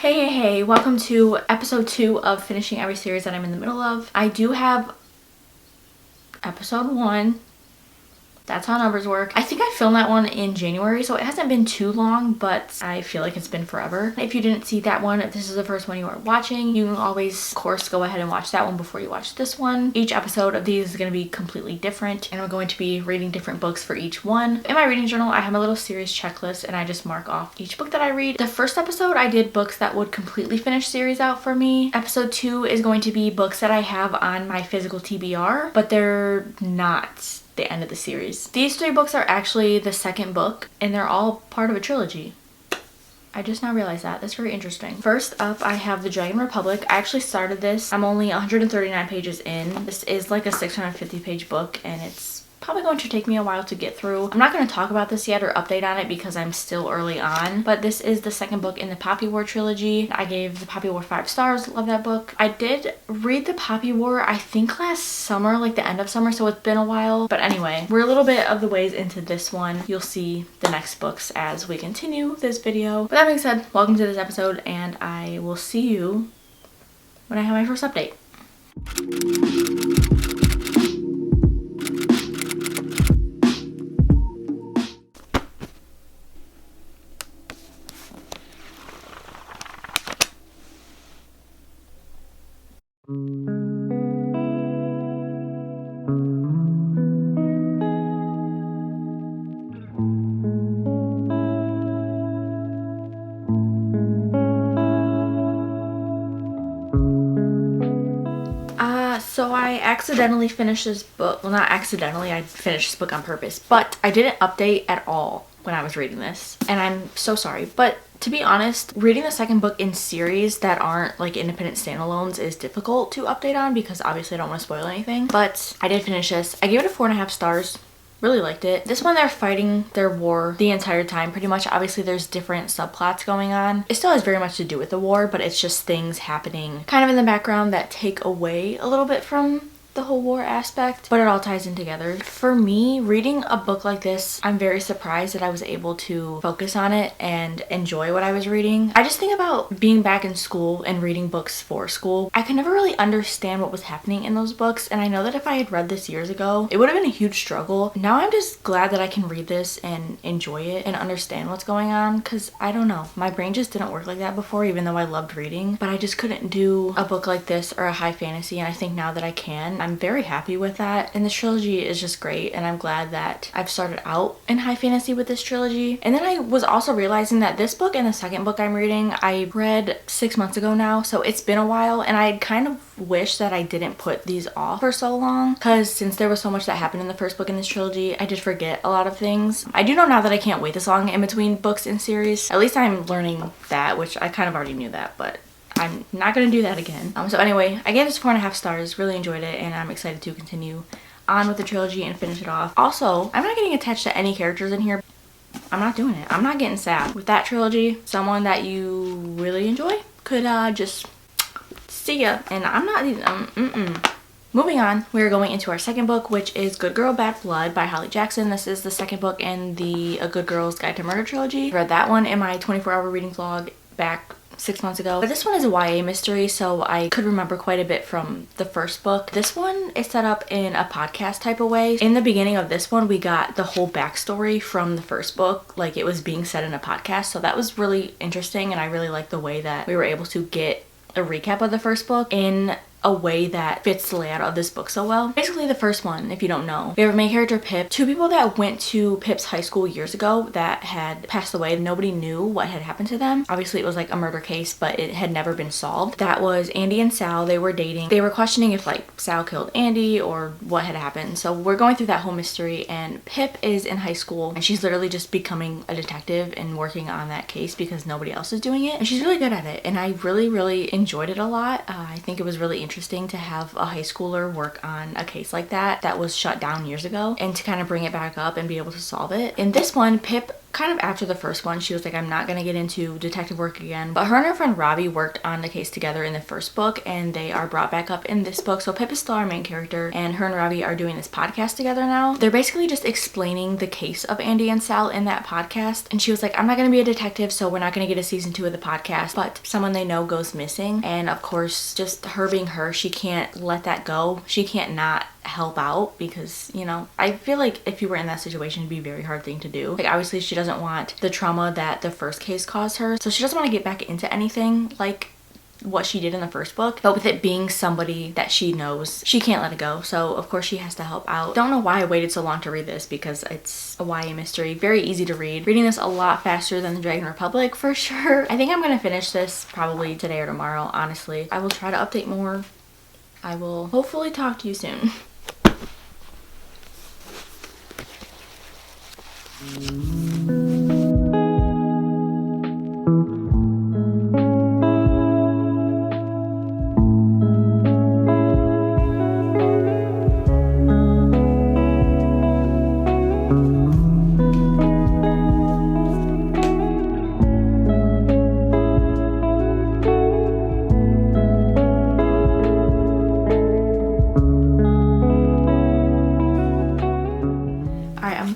Hey, welcome to episode 2 of finishing every series that I'm in the middle of. I do have episode 1. That's how numbers work. I think I filmed that one in January, so it hasn't been too long, but I feel like it's been forever. If you didn't see that one, if this is the first one you are watching, you can always, of course, go ahead and watch that one before you watch this one. Each episode of these is going to be completely different, and I'm going to be reading different books for each one. In my reading journal, I have a little series checklist, and I just mark off each book that I read. The first episode, I did books that would completely finish series out for me. Episode 2 is going to be books that I have on my physical TBR, but they're not the end of the series. These 3 books are actually the second book, and they're all part of a trilogy. I just now realized that. That's very interesting. First up, I have The Dragon Republic. I actually started this. I'm only 139 pages in. This is like a 650 page book, and it's probably going to take me a while to get through. I'm not going to talk about this yet or update on it because I'm still early on, but this is the second book in the Poppy War trilogy. I gave the Poppy War 5 stars. Love that book. I did read the Poppy War, I think last summer, like the end of summer, so it's been a while. But anyway, we're a little bit of the ways into this one. You'll see the next books as we continue this video. With that being said, welcome to this episode, and I will see you when I have my first update. So I accidentally finished this book. Well, not accidentally, I finished this book on purpose, but I didn't update at all when I was reading this, and I'm so sorry. But to be honest, reading the second book in series that aren't like independent standalones is difficult to update on because obviously I don't want to spoil anything. But I did finish this. I gave it a 4.5 stars. Really liked it. This one, they're fighting their war the entire time pretty much. Obviously there's different subplots going on. It still has very much to do with the war, but it's just things happening kind of in the background that take away a little bit from the whole war aspect, but it all ties in together. For me, reading a book like this, I'm very surprised that I was able to focus on it and enjoy what I was reading. I just think about being back in school and reading books for school. I could never really understand what was happening in those books, and I know that if I had read this years ago, it would have been a huge struggle. Now I'm just glad that I can read this and enjoy it and understand what's going on, because I don't know, my brain just didn't work like that before, even though I loved reading, but I just couldn't do a book like this or a high fantasy, and I think now that I can, I'm very happy with that. And this trilogy is just great, and I'm glad that I've started out in high fantasy with this trilogy. And then I was also realizing that this book and the second book I'm reading, I read 6 months ago now, so it's been a while, and I kind of wish that I didn't put these off for so long, because since there was so much that happened in the first book in this trilogy, I did forget a lot of things. I do know now that I can't wait this long in between books and series. At least I'm learning that, which I kind of already knew that, but I'm not gonna do that again. So anyway, I gave this 4.5 stars, really enjoyed it, and I'm excited to continue on with the trilogy and finish it off. Also, I'm not getting attached to any characters in here. I'm not doing it. I'm not getting sad. With that trilogy, someone that you really enjoy could just see ya. And I'm not even, Moving on, we're going into our second book, which is Good Girl, Bad Blood by Holly Jackson. This is the second book in the A Good Girl's Guide to Murder trilogy. I read that one in my 24-hour reading vlog back 6 months ago. But this one is a YA mystery, so I could remember quite a bit from the first book. This one is set up in a podcast type of way. In the beginning of this one, we got the whole backstory from the first book, like it was being said in a podcast, so that was really interesting, and I really liked the way that we were able to get a recap of the first book in a way that fits the layout of this book so well. Basically, the first one, if you don't know, we have a main character, Pip. 2 people that went to Pip's high school years ago that had passed away. Nobody knew what had happened to them. Obviously, it was like a murder case, but it had never been solved. That was Andy and Sal. They were dating. They were questioning if like Sal killed Andy or what had happened. So we're going through that whole mystery, and Pip is in high school, and she's literally just becoming a detective and working on that case because nobody else is doing it. And she's really good at it, and I really enjoyed it a lot. I think it was really interesting to have a high schooler work on a case like that was shut down years ago, and to kind of bring it back up and be able to solve it. In this one, Pip kind of after the first one, she was like, I'm not gonna get into detective work again. But her and her friend Robbie worked on the case together in the first book, and they are brought back up in this book. So Pip is still our main character, and her and Robbie are doing this podcast together now. They're basically just explaining the case of Andy and Sal in that podcast. And she was like, I'm not gonna be a detective, so we're not gonna get a season 2 of the podcast. But someone they know goes missing, and of course, just her being her, she can't let that go. She can't not help out, because, you know, I feel like if you were in that situation, it'd be a very hard thing to do. Like, obviously she doesn't want the trauma that the first case caused her, so she doesn't want to get back into anything like what she did in the first book. But with it being somebody that she knows, she can't let it go, so of course she has to help out. Don't know why I waited so long to read this, because it's a YA mystery, very easy to read. Reading this a lot faster than the Dragon Republic for sure. I think I'm gonna finish this probably today or tomorrow, honestly. I will try to update more. I will hopefully talk to you soon.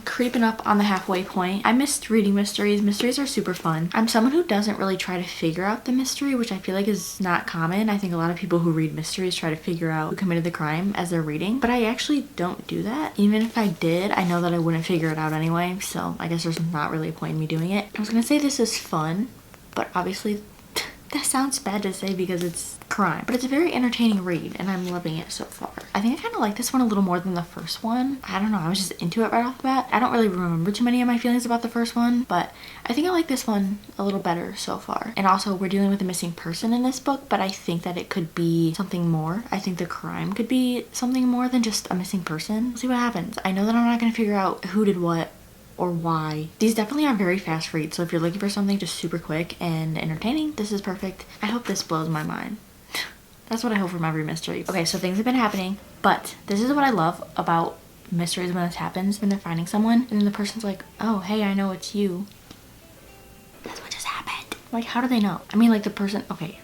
Creeping up on the halfway point. I missed reading mysteries. Mysteries are super fun. I'm someone who doesn't really try to figure out the mystery, which I feel like is not common. I think a lot of people who read mysteries try to figure out who committed the crime as they're reading, but I actually don't do that. Even if I did, I know that I wouldn't figure it out anyway, so I guess there's not really a point in me doing it. I was gonna say this is fun, but obviously that sounds bad to say because it's crime, but it's a very entertaining read and I'm loving it so far. I think I kind of like this one a little more than the first one. I don't know, I was just into it right off the bat. I don't really remember too many of my feelings about the first one, but I think I like this one a little better so far. And also, we're dealing with a missing person in this book, but I think that it could be something more. I think the crime could be something more than just a missing person. We'll see what happens. I know that I'm not going to figure out who did what or why. These definitely are very fast reads, so if you're looking for something just super quick and entertaining, this is perfect. I hope this blows my mind. That's what I hope from every mystery. Okay, so things have been happening, but this is what I love about mysteries when this happens, when they're finding someone and then the person's like, oh, hey, I know it's you. That's what just happened. Like, how do they know? I mean, like, the person, okay,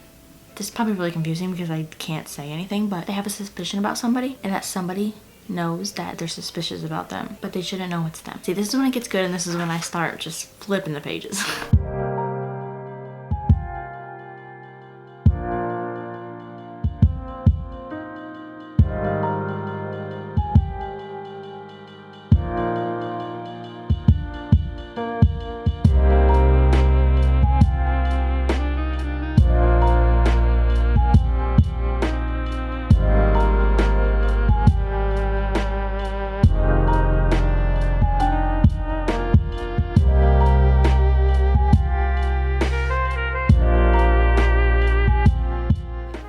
this is probably really confusing because I can't say anything, but they have a suspicion about somebody, and that somebody knows that they're suspicious about them, but they shouldn't know it's them. See, this is when it gets good, and this is when I start just flipping the pages.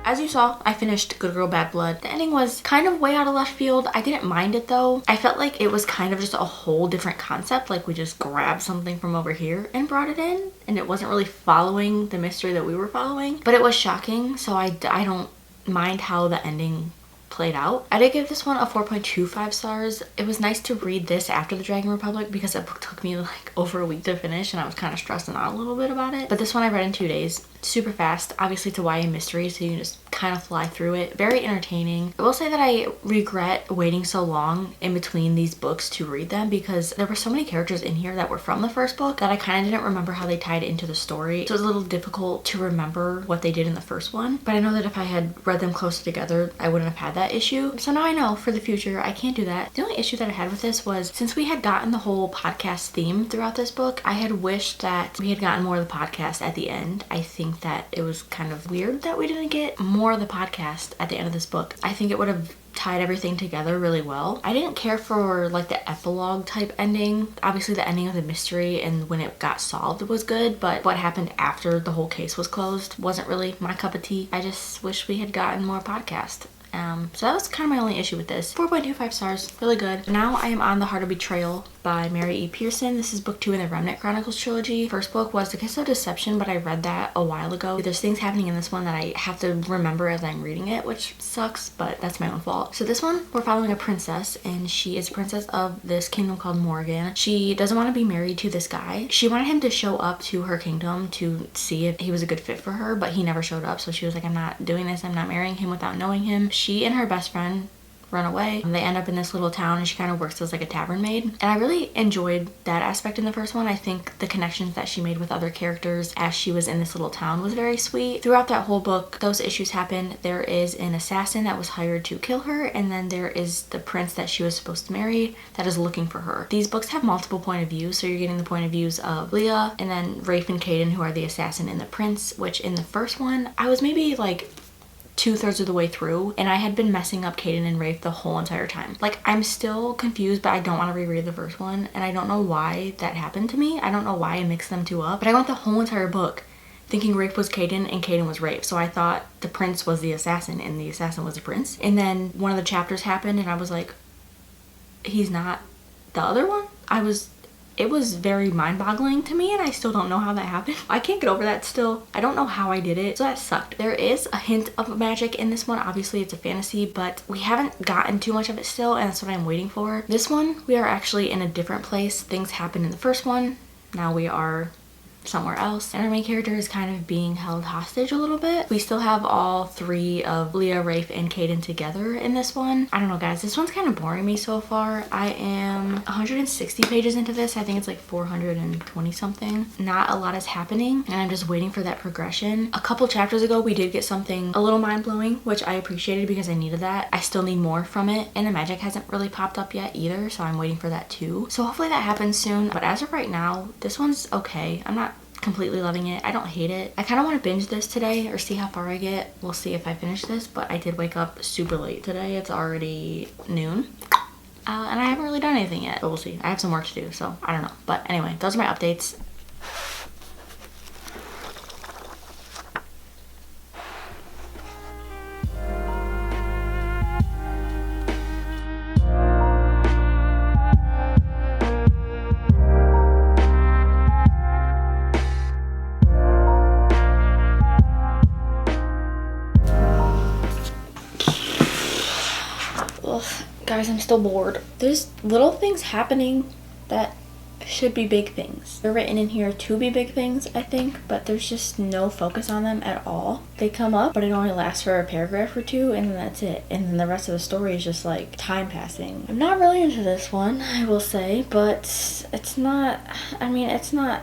As you saw, I finished Good Girl Bad Blood. The ending was kind of way out of left field. I didn't mind it though. I felt like it was kind of just a whole different concept, like we just grabbed something from over here and brought it in, and it wasn't really following the mystery that we were following. But it was shocking, so I don't mind how the ending played out. I did give this one a 4.25 stars. It was nice to read this after the Dragon Republic because that book took me like over a week to finish and I was kind of stressing out a little bit about it. But this one I read in 2 days. Super fast. Obviously it's a YA mystery, so you can just kind of fly through it. Very entertaining. I will say that I regret waiting so long in between these books to read them because there were so many characters in here that were from the first book that I kind of didn't remember how they tied into the story. So it was a little difficult to remember what they did in the first one. But I know that if I had read them closer together, I wouldn't have had that issue. So now I know for the future I can't do that. The only issue that I had with this was since we had gotten the whole podcast theme throughout this book, I had wished that we had gotten more of the podcast at the end. I think that it was kind of weird that we didn't get more of the podcast at the end of this book. I think it would have tied everything together really well. I didn't care for like the epilogue type ending. Obviously the ending of the mystery and when it got solved was good, but what happened after the whole case was closed wasn't really my cup of tea. I just wish we had gotten more podcast. So that was kind of my only issue with this. 4.25 stars, really good. Now I am on the Heart of Betrayal by Mary E. Pearson. This is book 2 in the Remnant Chronicles trilogy. First book was The Kiss of Deception, but I read that a while ago. There's things happening in this one that I have to remember as I'm reading it, which sucks, but that's my own fault. So this one, we're following a princess, and she is a princess of this kingdom called Morgan. She doesn't want to be married to this guy. She wanted him to show up to her kingdom to see if he was a good fit for her, but he never showed up. So she was like, I'm not doing this. I'm not marrying him without knowing him. She and her best friend run away. They end up in this little town, and she kind of works as like a tavern maid. And I really enjoyed that aspect in the first one. I think the connections that she made with other characters as she was in this little town was very sweet. Throughout that whole book, those issues happen. There is an assassin that was hired to kill her, and then there is the prince that she was supposed to marry that is looking for her. These books have multiple point of views, so you're getting the point of views of Leah, and then Rafe and Caden, who are the assassin and the prince, which in the first one, I was maybe like 2/3 of the way through, and I had been messing up Caden and Rafe the whole entire time. Like, I'm still confused, but I don't want to reread the first one, and I don't know why that happened to me. I don't know why I mixed them two up, but I went the whole entire book thinking Rafe was Caden and Caden was Rafe. So I thought the prince was the assassin and the assassin was the prince. And then one of the chapters happened, and I was like, he's not the other one? It was very mind-boggling to me, and I still don't know how that happened. I can't get over that still. I don't know how I did it, so that sucked. There is a hint of magic in this one. Obviously, it's a fantasy, but we haven't gotten too much of it still, and that's what I'm waiting for. This one, we are actually in a different place. Things happened in the first one. Now we are somewhere else, and our main character is kind of being held hostage a little bit. We still have all three of Leah, Rafe, and Caden together in this one. I don't know, guys, this one's kind of boring me so far. I am 160 pages into this. I think it's like 420 something. Not a lot is happening, and I'm just waiting for that progression. A couple chapters ago, we did get something a little mind-blowing, which I appreciated because I needed that. I still need more from it, and the magic hasn't really popped up yet either, so I'm waiting for that too. So hopefully that happens soon, but as of right now, this one's okay. I'm not completely loving it. I don't hate it. I kind of want to binge this today or see how far I get. We'll see if I finish this, but I did wake up super late today. It's already noon. And I haven't really done anything yet, but we'll see. I have some work to do, so I don't know. But anyway, those are my updates. Guys, I'm still bored. There's little things happening that should be big things. They're written in here to be big things, I think, but there's just no focus on them at all. They come up, but it only lasts for a paragraph or two, and then that's it. And then the rest of the story is just like time passing. I'm not really into this one, I will say, but it's not, I mean, it's not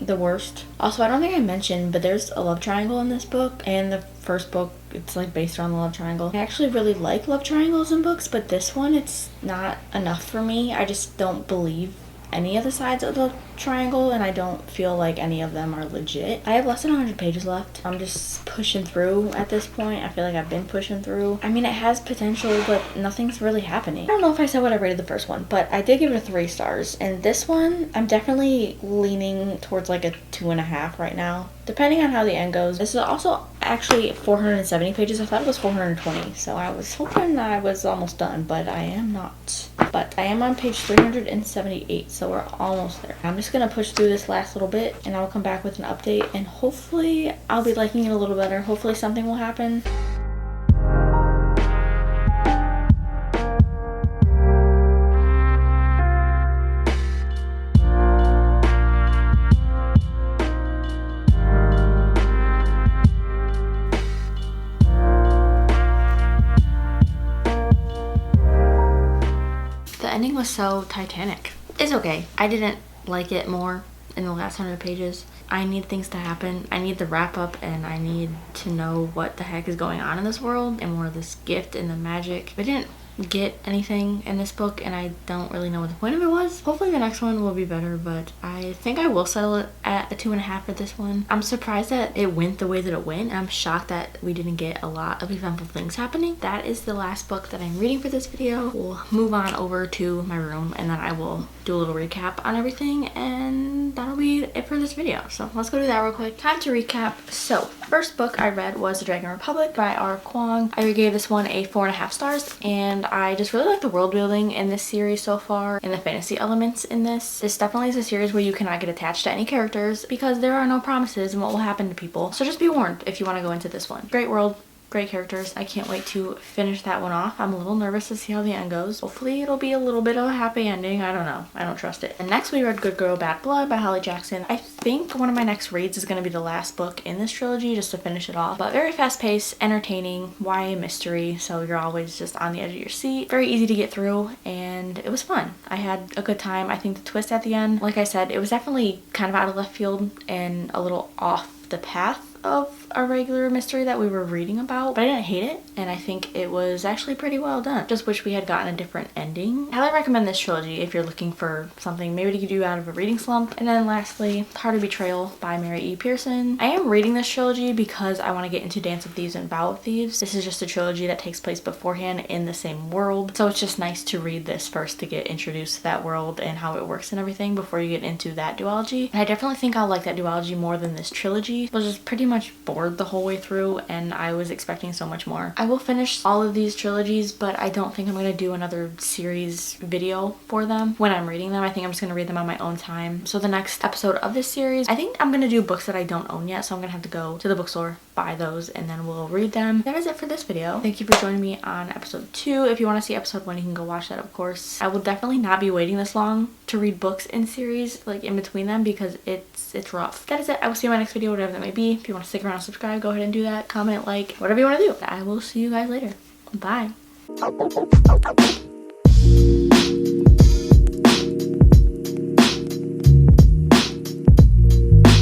the worst. Also, I don't think I mentioned, but there's a love triangle in this book, and the first book, it's like based on the love triangle. I actually really like love triangles in books, but this one, it's not enough for me. I just don't believe any of the sides of the triangle, and I don't feel like any of them are legit. I have less than 100 pages left. I'm just pushing through at this point. I feel like I've been pushing through. I mean, it has potential, but nothing's really happening. I don't know if I said what I rated the first one, but I did give it a 3 stars. And this one, I'm definitely leaning towards like a 2.5 right now, depending on how the end goes. This is also actually 470 pages. I thought it was 420, so I was hoping I was almost done, but I am not. But I am on page 378, so we're almost there. I'm just gonna push through this last little bit, and I'll come back with an update, and hopefully I'll be liking it a little better. Hopefully something will happen. The ending was so Titanic. It's okay. I didn't like it more in the last 100 pages. I need things to happen. I need the wrap up, and I need to know what the heck is going on in this world and more of this gift and the magic. I didn't get anything in this book, and I don't really know what the point of it was. Hopefully the next one will be better, but I think I will settle it at a 2.5 for this one. I'm surprised that it went the way that it went, and I'm shocked that we didn't get a lot of eventful things happening. That is the last book that I'm reading for this video. We'll move on over to my room, and then I will do a little recap on everything, and that'll be it for this video. So let's go do that real quick. Time to recap. So first book I read was The Dragon Republic by R. Kwong. I gave this one a 4.5 stars, and and I just really like the world building in this series so far and the fantasy elements in this. This definitely is a series where you cannot get attached to any characters because there are no promises in what will happen to people. So just be warned if you want to go into this one. Great world, great characters. I can't wait to finish that one off. I'm a little nervous to see how the end goes. Hopefully it'll be a little bit of a happy ending. I don't know. I don't trust it. And next we read Good Girl Bad Blood by Holly Jackson. I think one of my next reads is going to be the last book in this trilogy just to finish it off. But very fast paced, entertaining, YA mystery. So you're always just on the edge of your seat. Very easy to get through and it was fun. I had a good time. I think the twist at the end, like I said, it was definitely kind of out of left field and a little off the path of a regular mystery that we were reading about, but I didn't hate it and I think it was actually pretty well done. Just wish we had gotten a different ending. I highly recommend this trilogy if you're looking for something maybe to get you out of a reading slump. And then lastly, Heart of Betrayal by Mary E. Pearson. I am reading this trilogy because I want to get into Dance of Thieves and Vow of Thieves. This is just a trilogy that takes place beforehand in the same world, so it's just nice to read this first to get introduced to that world and how it works and everything before you get into that duology. And I definitely think I'll like that duology more than this trilogy. I was just pretty much bored the whole way through and I was expecting so much more. I will finish all of these trilogies, but I don't think I'm going to do another series video for them when I'm reading them. I think I'm just going to read them on my own time. So the next episode of this series, I think I'm going to do books that I don't own yet, so I'm going to have to go to the bookstore, buy those, and then we'll read them. That is it for this video. Thank you for joining me on episode 2. If you want to see episode 1, you can go watch that, of course. I will definitely not be waiting this long to read books in series, like in between them, because it's rough. That is it. I will see you in my next video, whatever that may be. If you want to stick around and subscribe, go ahead and do that. Comment, like, whatever you want to do. I will see you guys later. Bye.